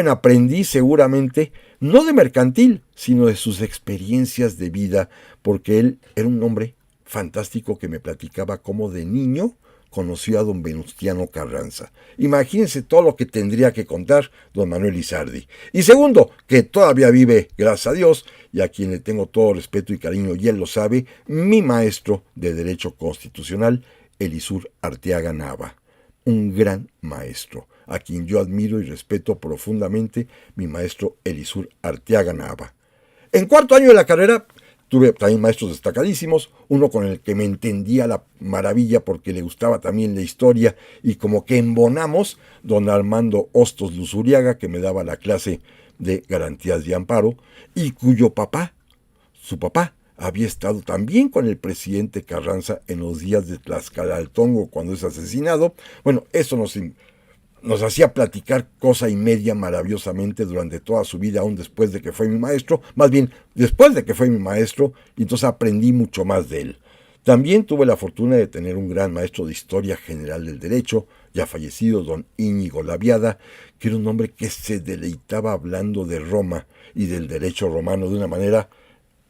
aprendiz, seguramente, no de mercantil, sino de sus experiencias de vida, porque él era un hombre fantástico que me platicaba cómo de niño conoció a don Venustiano Carranza. Imagínense todo lo que tendría que contar don Manuel Lizardi. Y segundo, que todavía vive, gracias a Dios, y a quien le tengo todo respeto y cariño, y él lo sabe, mi maestro de Derecho Constitucional, Elisur Arteaga Nava. Un gran maestro, a quien yo admiro y respeto profundamente, mi maestro Elisur Arteaga Nava. En cuarto año de la carrera tuve también maestros destacadísimos, uno con el que me entendía la maravilla porque le gustaba también la historia y como que embonamos, don Armando Hostos Luzuriaga, que me daba la clase de garantías de amparo, y cuyo su papá, había estado también con el presidente Carranza en los días de Tlaxcalaltongo cuando es asesinado. Bueno, eso nos hacía platicar cosa y media maravillosamente durante toda su vida, aún después de que fue mi maestro, más bien después de que fue mi maestro, y entonces aprendí mucho más de él. También tuve la fortuna de tener un gran maestro de Historia General del Derecho, ya fallecido, don Íñigo Laviada, que era un hombre que se deleitaba hablando de Roma y del derecho romano de una manera,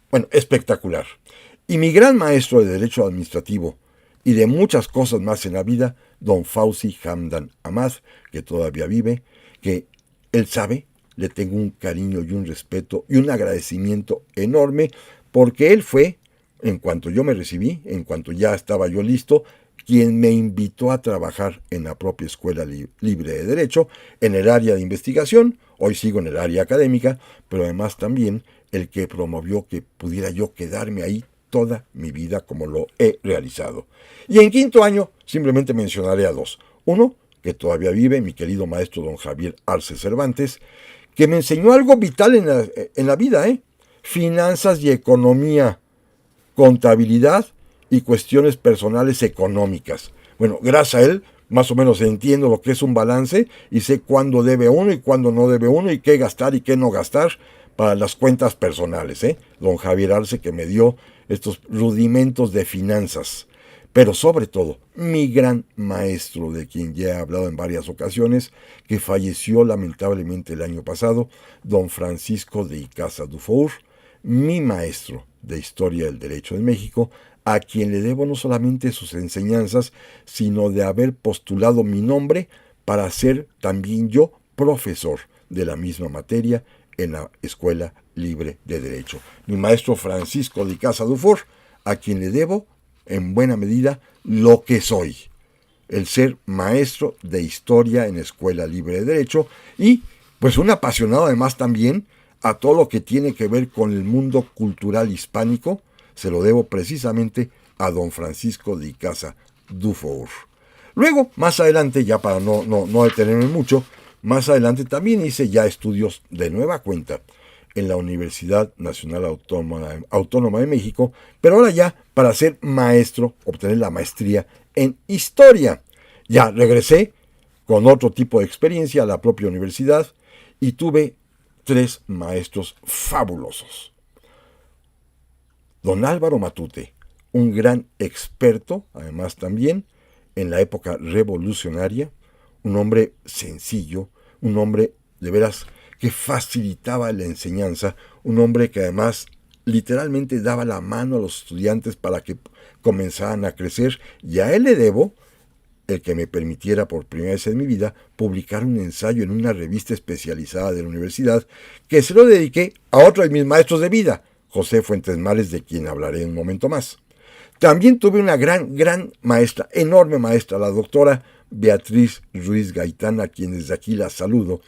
bueno, espectacular. Y mi gran maestro de Derecho Administrativo y de muchas cosas más en la vida, don Fauzi Hamdan Ahmad, que todavía vive, que él sabe, le tengo un cariño y un respeto y un agradecimiento enorme, porque él fue, en cuanto yo me recibí, en cuanto ya estaba yo listo, quien me invitó a trabajar en la propia Escuela Libre de Derecho, en el área de investigación. Hoy sigo en el área académica, pero además también el que promovió que pudiera yo quedarme ahí toda mi vida como lo he realizado. Y en quinto año simplemente mencionaré a 2. Uno, que todavía vive, mi querido maestro don Javier Arce Cervantes, que me enseñó algo vital en la vida, finanzas y economía, contabilidad y cuestiones personales económicas. Bueno, gracias a él, más o menos entiendo lo que es un balance y sé cuándo debe uno y cuándo no debe uno y qué gastar y qué no gastar para las cuentas personales. Don Javier Arce, que me dio estos rudimentos de finanzas. Pero sobre todo, mi gran maestro, de quien ya he hablado en varias ocasiones, que falleció lamentablemente el año pasado, don Francisco de Icaza Dufour, mi maestro de Historia del Derecho de México, a quien le debo no solamente sus enseñanzas, sino de haber postulado mi nombre para ser también yo profesor de la misma materia en la Escuela Libre de Derecho. Mi maestro Francisco de Icaza Dufour, a quien le debo, en buena medida, lo que soy. El ser maestro de historia en Escuela Libre de Derecho y, pues, un apasionado además también a todo lo que tiene que ver con el mundo cultural hispánico. Se lo debo precisamente a don Francisco de Icaza Dufour. Luego, más adelante, ya para no detenerme mucho, más adelante también hice ya estudios de nueva cuenta en la Universidad Nacional Autónoma de México, pero ahora ya para ser maestro, obtener la maestría en historia. Ya regresé con otro tipo de experiencia a la propia universidad y tuve 3 maestros fabulosos. Don Álvaro Matute, un gran experto, además también, en la época revolucionaria, un hombre sencillo, un hombre de veras que facilitaba la enseñanza, un hombre que además literalmente daba la mano a los estudiantes para que comenzaran a crecer, y a él le debo el que me permitiera por primera vez en mi vida publicar un ensayo en una revista especializada de la universidad, que se lo dediqué a otro de mis maestros de vida, José Fuentes Mares, de quien hablaré en un momento más. También tuve una gran maestra, enorme maestra, la doctora Beatriz Ruiz Gaitán, a quien desde aquí la saludo,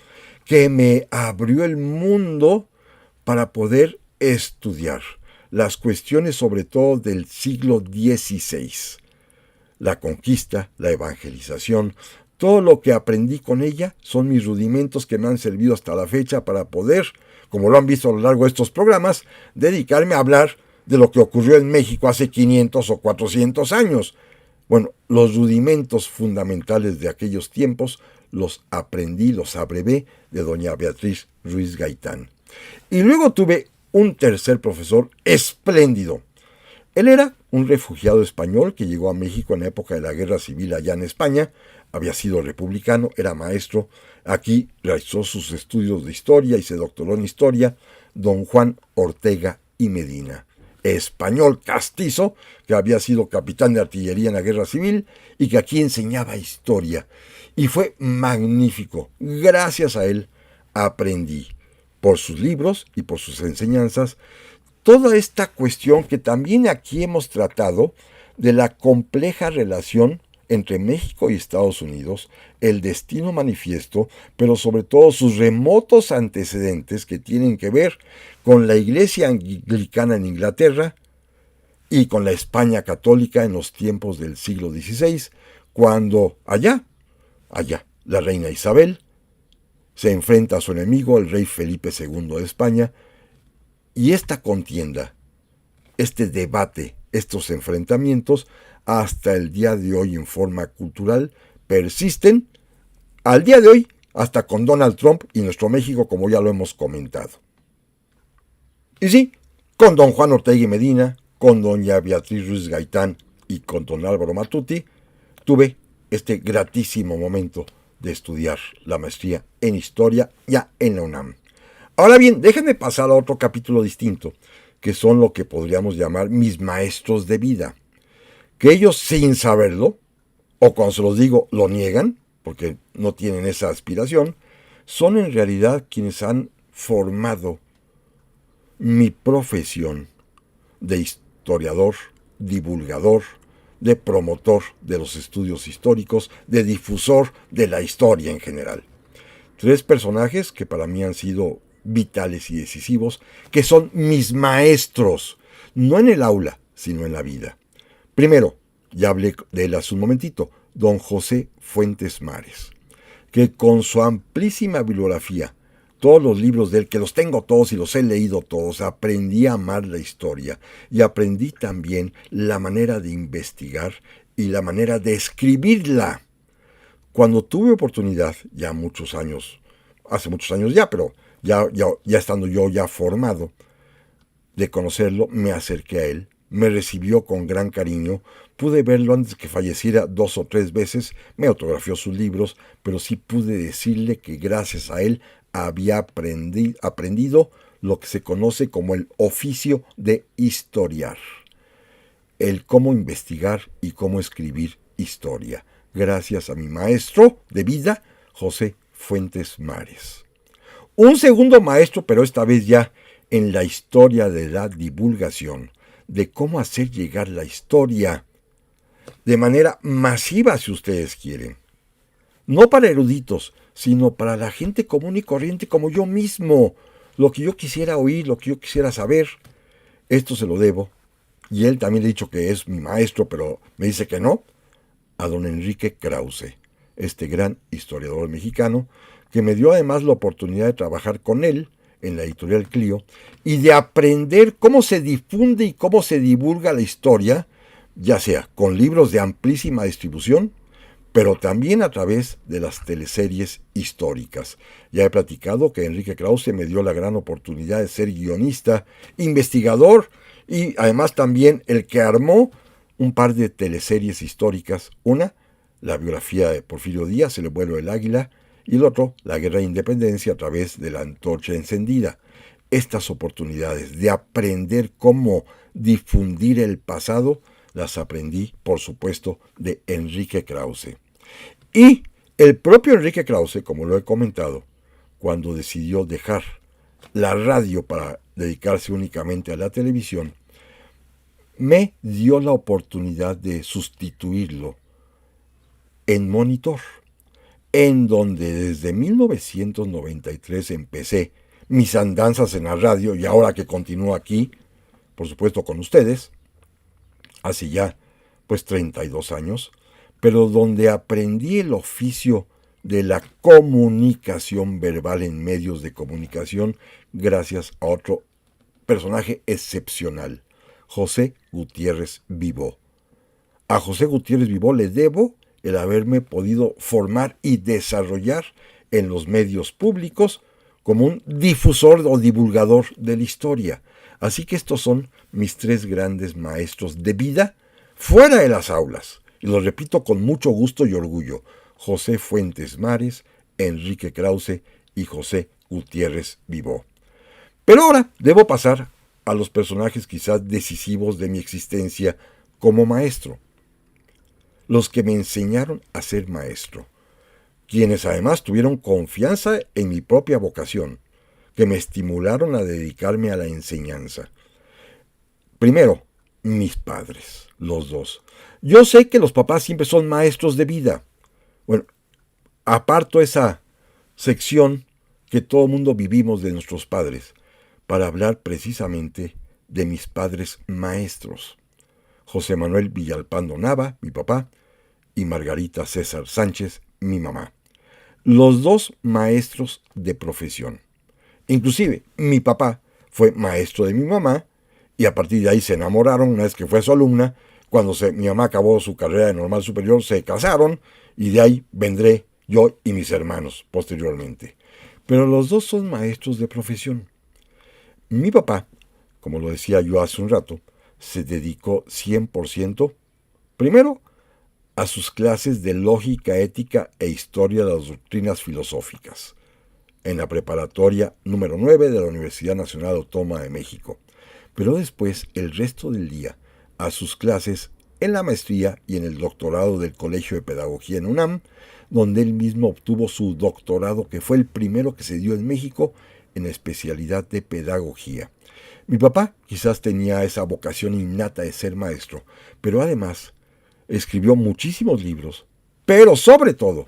que me abrió el mundo para poder estudiar las cuestiones sobre todo del siglo XVI. La conquista, la evangelización, todo lo que aprendí con ella son mis rudimentos que me han servido hasta la fecha para poder, como lo han visto a lo largo de estos programas, dedicarme a hablar de lo que ocurrió en México hace 500 o 400 años. Bueno, los rudimentos fundamentales de aquellos tiempos los aprendí, los abrevé de doña Beatriz Ruiz Gaitán. Y luego tuve un tercer profesor espléndido. Él era un refugiado español que llegó a México en la época de la Guerra Civil allá en España. Había sido republicano, era maestro. Aquí realizó sus estudios de historia y se doctoró en historia. Don Juan Ortega y Medina, español castizo, que había sido capitán de artillería en la Guerra Civil y que aquí enseñaba historia. Y fue magnífico. Gracias a él aprendí, por sus libros y por sus enseñanzas, toda esta cuestión que también aquí hemos tratado de la compleja relación entre México y Estados Unidos, el destino manifiesto, pero sobre todo sus remotos antecedentes que tienen que ver con la Iglesia Anglicana en Inglaterra y con la España católica en los tiempos del siglo XVI, cuando allá, la reina Isabel se enfrenta a su enemigo, el rey Felipe II de España, y esta contienda, este debate, estos enfrentamientos, hasta el día de hoy en forma cultural, persisten al día de hoy, hasta con Donald Trump y nuestro México, como ya lo hemos comentado. Y sí, con don Juan Ortega y Medina, con doña Beatriz Ruiz Gaitán y con don Álvaro Matute, tuve este gratísimo momento de estudiar la maestría en historia ya en la UNAM. Ahora bien, déjenme pasar a otro capítulo distinto, que son lo que podríamos llamar mis maestros de vida, que ellos sin saberlo, o cuando se los digo lo niegan, porque no tienen esa aspiración, son en realidad quienes han formado mi profesión de historiador, divulgador, de promotor de los estudios históricos, de difusor de la historia en general. 3 personajes que para mí han sido vitales y decisivos, que son mis maestros, no en el aula, sino en la vida. Primero, ya hablé de él hace un momentito, don José Fuentes Mares, que con su amplísima bibliografía, todos los libros de él, que los tengo todos y los he leído todos, aprendí a amar la historia y aprendí también la manera de investigar y la manera de escribirla. Cuando tuve oportunidad, ya muchos años, hace muchos años ya, pero ya estando yo ya formado, de conocerlo, me acerqué a él, me recibió con gran cariño, pude verlo antes que falleciera 2 o 3 veces, me autografió sus libros, pero sí pude decirle que gracias a él había aprendido lo que se conoce como el oficio de historiar, el cómo investigar y cómo escribir historia, gracias a mi maestro de vida, José Fuentes Mares. Un segundo maestro, pero esta vez ya en la historia de la divulgación, de cómo hacer llegar la historia de manera masiva, si ustedes quieren. No para eruditos, sino para la gente común y corriente como yo mismo. Lo que yo quisiera oír, lo que yo quisiera saber, esto se lo debo. Y él también le he dicho que es mi maestro, pero me dice que no, a don Enrique Krause, este gran historiador mexicano, que me dio además la oportunidad de trabajar con él en la editorial Clio y de aprender cómo se difunde y cómo se divulga la historia, ya sea con libros de amplísima distribución, pero también a través de las teleseries históricas. Ya he platicado que Enrique Krause me dio la gran oportunidad de ser guionista, investigador y además también el que armó un par de teleseries históricas. Una, la biografía de Porfirio Díaz, El vuelo del águila, y el otro, la guerra de independencia a través de la antorcha encendida. Estas oportunidades de aprender cómo difundir el pasado las aprendí, por supuesto, de Enrique Krause. Y el propio Enrique Krause, como lo he comentado, cuando decidió dejar la radio para dedicarse únicamente a la televisión, me dio la oportunidad de sustituirlo en Monitor, en donde desde 1993 empecé mis andanzas en la radio y ahora que continúo aquí, por supuesto con ustedes, hace ya pues 32 años, pero donde aprendí el oficio de la comunicación verbal en medios de comunicación gracias a otro personaje excepcional, José Gutiérrez Vivó. A José Gutiérrez Vivó le debo el haberme podido formar y desarrollar en los medios públicos como un difusor o divulgador de la historia. Así que estos son mis tres grandes maestros de vida fuera de las aulas. Y lo repito con mucho gusto y orgullo: José Fuentes Mares, Enrique Krause y José Gutiérrez Vivó. Pero ahora debo pasar a los personajes quizás decisivos de mi existencia como maestro. Los que me enseñaron a ser maestro, quienes además tuvieron confianza en mi propia vocación, que me estimularon a dedicarme a la enseñanza. Primero, mis padres, los dos. Yo sé que los papás siempre son maestros de vida. Bueno, aparto esa sección que todo el mundo vivimos de nuestros padres, para hablar precisamente de mis padres maestros. José Manuel Villalpando Nava, mi papá, y Margarita César Sánchez, mi mamá. Los dos maestros de profesión. Inclusive, mi papá fue maestro de mi mamá y a partir de ahí se enamoraron una vez que fue su alumna. Cuando mi mamá acabó su carrera de normal superior, se casaron y de ahí vendré yo y mis hermanos posteriormente. Pero los dos son maestros de profesión. Mi papá, como lo decía yo hace un rato, se dedicó 100%, primero, a sus clases de lógica, ética e historia de las doctrinas filosóficas, en la preparatoria número 9 de la Universidad Nacional Autónoma de México, pero después el resto del día a sus clases en la maestría y en el doctorado del Colegio de Pedagogía en UNAM, donde él mismo obtuvo su doctorado, que fue el primero que se dio en México en la especialidad de pedagogía. Mi papá quizás tenía esa vocación innata de ser maestro, pero además escribió muchísimos libros, pero sobre todo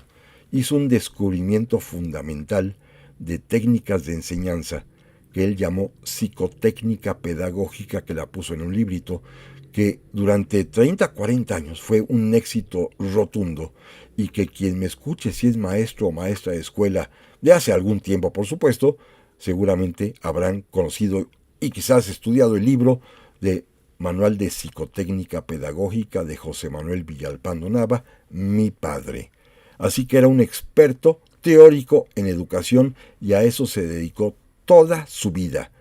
hizo un descubrimiento fundamental de técnicas de enseñanza que él llamó psicotécnica pedagógica, que la puso en un librito, que durante 30, 40 años fue un éxito rotundo y que quien me escuche, si es maestro o maestra de escuela de hace algún tiempo, por supuesto, seguramente habrán conocido y quizás estudiado el libro de Manual de Psicotécnica Pedagógica de José Manuel Villalpando Nava, mi padre. Así que era un experto teórico en educación y a eso se dedicó toda su vida,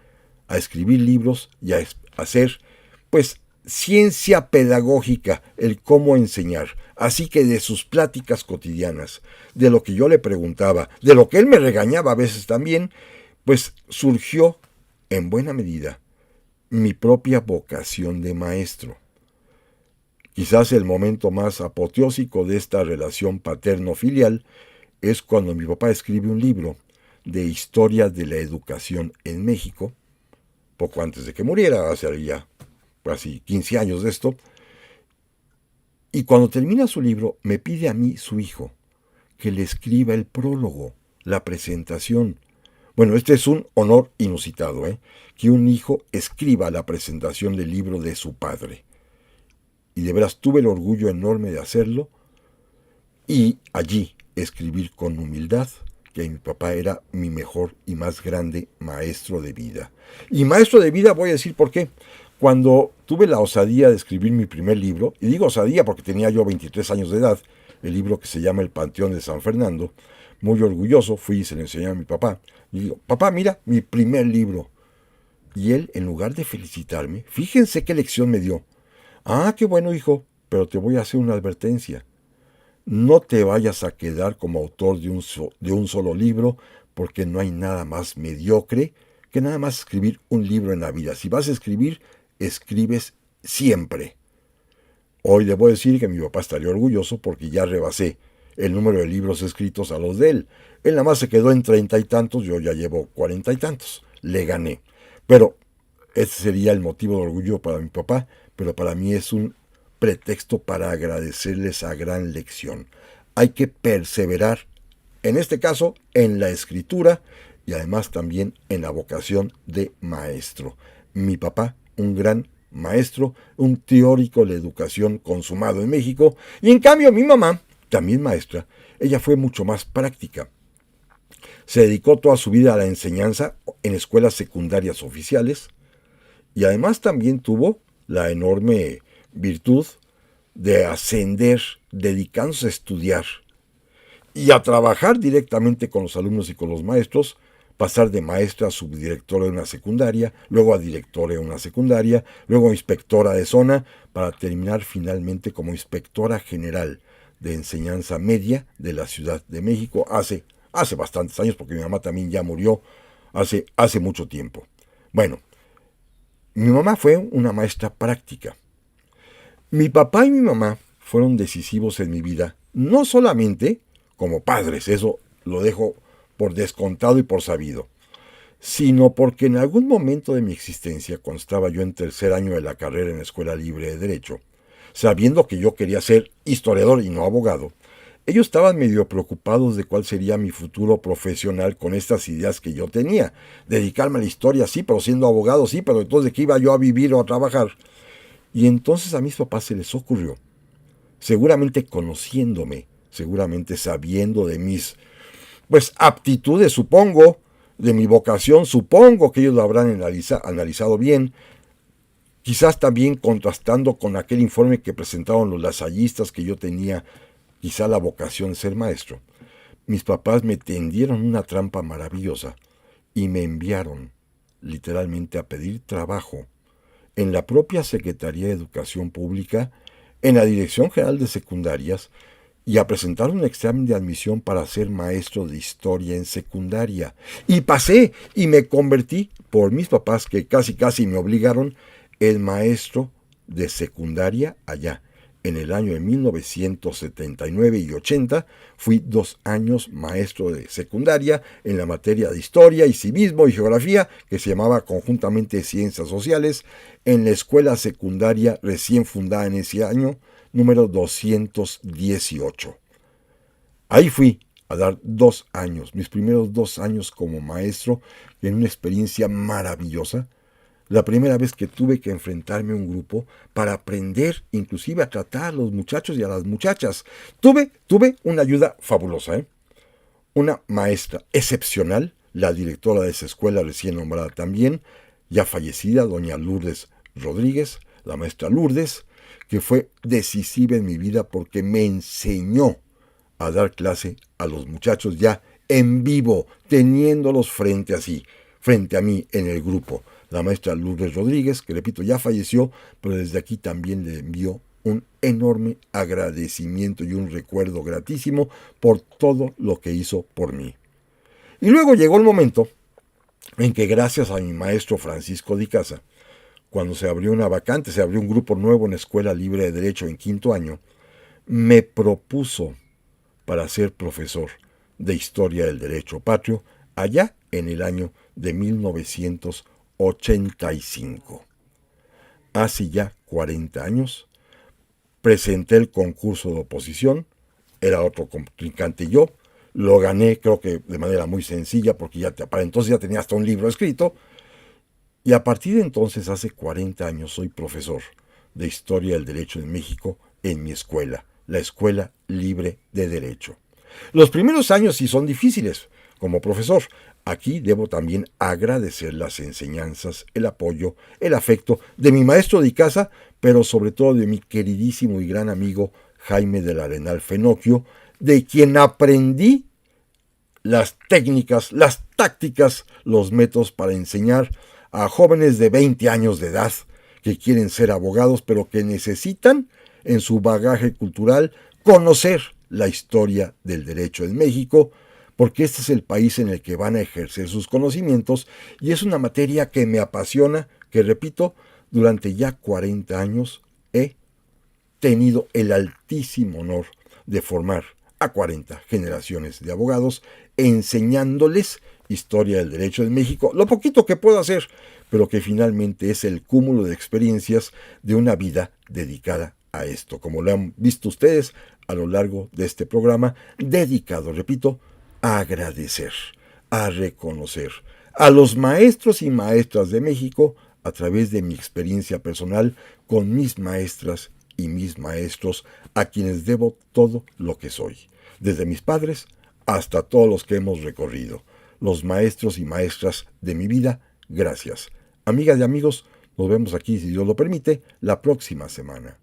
a escribir libros y a hacer, pues, ciencia pedagógica, el cómo enseñar. Así que de sus pláticas cotidianas, de lo que yo le preguntaba, de lo que él me regañaba a veces también, pues surgió en buena medida mi propia vocación de maestro. Quizás el momento más apoteósico de esta relación paterno-filial es cuando mi papá escribe un libro de Historia de la Educación en México, poco antes de que muriera, hace ya casi 15 años de esto, y cuando termina su libro me pide a mí, su hijo, que le escriba el prólogo, la presentación. Bueno, este es un honor inusitado, que un hijo escriba la presentación del libro de su padre. Y de veras tuve el orgullo enorme de hacerlo y allí escribir con humildad que mi papá era mi mejor y más grande maestro de vida. Y maestro de vida voy a decir por qué. Cuando tuve la osadía de escribir mi primer libro, y digo osadía porque tenía yo 23 años de edad, el libro que se llama El Panteón de San Fernando, muy orgulloso, fui y se lo enseñé a mi papá. Y digo, papá, mira, mi primer libro. Y él, en lugar de felicitarme, fíjense qué lección me dio. Ah, qué bueno, hijo, pero te voy a hacer una advertencia. No te vayas a quedar como autor de un solo libro, porque no hay nada más mediocre que nada más escribir un libro en la vida. Si vas a escribir, escribes siempre. Hoy debo decir que mi papá estaría orgulloso porque ya rebasé el número de libros escritos a los de él. Él nada más se quedó en 30 y tantos, yo ya llevo 40 y tantos. Le gané. Pero ese sería el motivo de orgullo para mi papá, pero para mí es un pretexto para agradecerle esa gran lección. Hay que perseverar, en este caso, en la escritura y además también en la vocación de maestro. Mi papá, un gran maestro, un teórico de la educación consumado en México, y en cambio mi mamá, también maestra, ella fue mucho más práctica. Se dedicó toda su vida a la enseñanza en escuelas secundarias oficiales y además también tuvo la enorme virtud de ascender, dedicándose a estudiar y a trabajar directamente con los alumnos y con los maestros, pasar de maestra a subdirectora de una secundaria, luego a directora de una secundaria, luego a inspectora de zona, para terminar finalmente como inspectora general de enseñanza media de la Ciudad de México hace bastantes años, porque mi mamá también ya murió hace mucho tiempo. Bueno, mi mamá fue una maestra práctica. Mi papá y mi mamá fueron decisivos en mi vida, no solamente como padres, eso lo dejo por descontado y por sabido, sino porque en algún momento de mi existencia, cuando estaba yo en tercer año de la carrera en la Escuela Libre de Derecho, sabiendo que yo quería ser historiador y no abogado, ellos estaban medio preocupados de cuál sería mi futuro profesional con estas ideas que yo tenía. Dedicarme a la historia, sí, pero siendo abogado, sí, pero entonces ¿de qué iba yo a vivir o a trabajar? Y entonces a mis papás se les ocurrió, seguramente conociéndome, seguramente sabiendo de mis, aptitudes, supongo, de mi vocación, supongo que ellos lo habrán analizado bien, quizás también contrastando con aquel informe que presentaron los lasallistas que yo tenía quizá la vocación de ser maestro. Mis papás me tendieron una trampa maravillosa y me enviaron literalmente a pedir trabajo en la propia Secretaría de Educación Pública, en la Dirección General de Secundarias, y a presentar un examen de admisión para ser maestro de historia en secundaria. Y pasé y me convertí, por mis papás que casi me obligaron, en maestro de secundaria allá. En el año de 1979 y 80 fui 2 años maestro de secundaria en la materia de historia y civismo y geografía, que se llamaba conjuntamente Ciencias Sociales, en la escuela secundaria recién fundada en ese año, número 218. Ahí fui a dar 2 años, mis primeros 2 años como maestro, en una experiencia maravillosa. La primera vez que tuve que enfrentarme a un grupo para aprender inclusive a tratar a los muchachos y a las muchachas. Tuve una ayuda fabulosa, una maestra excepcional, la directora de esa escuela recién nombrada también, ya fallecida, doña Lourdes Rodríguez, la maestra Lourdes, que fue decisiva en mi vida porque me enseñó a dar clase a los muchachos ya en vivo, teniéndolos frente a mí en el grupo. La maestra Lourdes Rodríguez, que repito, ya falleció, pero desde aquí también le envío un enorme agradecimiento y un recuerdo gratísimo por todo lo que hizo por mí. Y luego llegó el momento en que, gracias a mi maestro Francisco de Icaza, cuando se abrió una vacante, se abrió un grupo nuevo en la Escuela Libre de Derecho en 5º año, me propuso para ser profesor de Historia del Derecho Patrio allá en el año de 1985. Hace ya 40 años, presenté el concurso de oposición, era otro contrincante yo, lo gané creo que de manera muy sencilla porque para entonces ya tenía hasta un libro escrito, y a partir de entonces, hace 40 años, soy profesor de Historia del Derecho en México en mi escuela, la Escuela Libre de Derecho. Los primeros años sí son difíciles como profesor. Aquí debo también agradecer las enseñanzas, el apoyo, el afecto de mi maestro de casa, pero sobre todo de mi queridísimo y gran amigo Jaime del Arenal Fenocchio, de quien aprendí las técnicas, las tácticas, los métodos para enseñar a jóvenes de 20 años de edad que quieren ser abogados, pero que necesitan en su bagaje cultural conocer la historia del derecho en México, porque este es el país en el que van a ejercer sus conocimientos y es una materia que me apasiona, que repito, durante ya 40 años he tenido el altísimo honor de formar a 40 generaciones de abogados, enseñándoles historia del derecho en México, lo poquito que puedo hacer, pero que finalmente es el cúmulo de experiencias de una vida dedicada a esto, como lo han visto ustedes a lo largo de este programa, dedicado, repito, a agradecer, a reconocer a los maestros y maestras de México a través de mi experiencia personal con mis maestras y mis maestros, a quienes debo todo lo que soy, desde mis padres hasta todos los que hemos recorrido. Los maestros y maestras de mi vida, gracias. Amigas y amigos, nos vemos aquí, si Dios lo permite, la próxima semana.